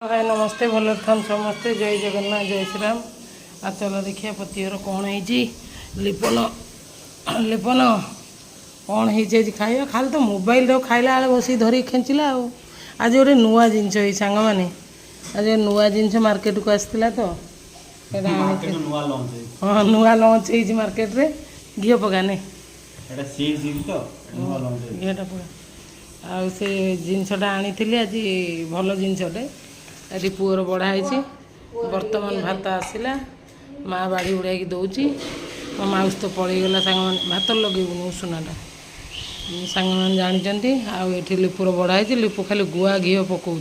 हाय नमस्ते भल थान समस्ते जय जगन्नाथ जय श्री राम। आ चलो देखिए पतिहर कौन है लिपन लिपन कौन है खाइबा खाली तो मोबाइल खाइला बेले बस धरिक खेचिला। आज गोटे नुआ जिनस सांग मैंने आज नुआ जिनस मार्केट को आसला तो हाँ नुआ लंच हो मार्केट रे घी पकाने घीटा पका आ से जिनसटा आनी आज भल जिनसटे आज पुअर बढ़ाई बर्तमान भात आसला माँ बाड़ी उड़ाई दौची मो माउस तो पलैगला सांग भात लगेबुनि उषुनाटा सांग मैंने जानते आठ लिपुर बढ़ाई लिपु खाली गुआ घी पकाऊँ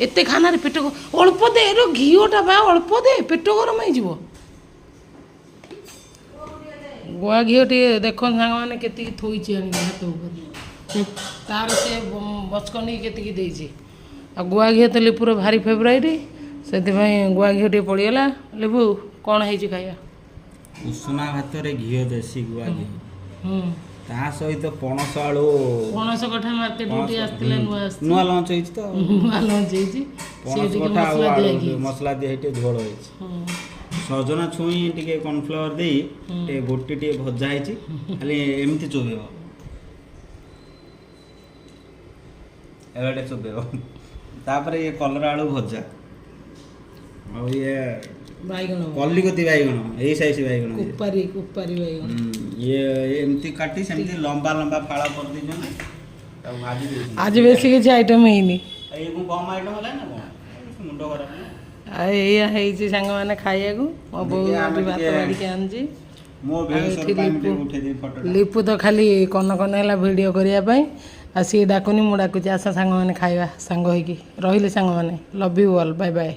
एत खाना पेट अल्प दे घीटा बा अल्प दे पेट गरम हो गुआ घी टे देख सांग मैंने के थोड़ी आनी हाथ ऊपर तार से बचकनी के आ गुआ घी तो लिपुर भारी फेवराइट से गुआ घी टे पड़गला। लिपु कौन है खाया उषुना भात रे घी देसी गुआ घी ता सहित पणस आलू पणस कठा मार्केट उठी आस्तिला नुआ लंच होई तो नुआ लंच होई पणस कठा आलू मसला दे हेटे झोल होई सजना छुई टिके कॉर्नफ्लावर दे टे बोटी टे भजा है खाली एमती चोबेबो एवडे चोबेबो तापर ये कलर आलू भजा और ये बैगन कलिकती बैगन यही साइज बैगन कुपारी कुपारी बैगन ये एमती काटी सेमती लंबा लंबा फाड़ा कर दी आज बेसी किसी आइटम है कम आइटम है ना मुंड खराब है सांग मैंने खाइया मो बो भात बाड़ी आनी लिपु तो खाली कन कन है भिडियो करने सी डाकुनी मुझे डाकुची आस सांग मैंने खाइबा सांग होइकी रहिले सांग मैंने love you all bye bye.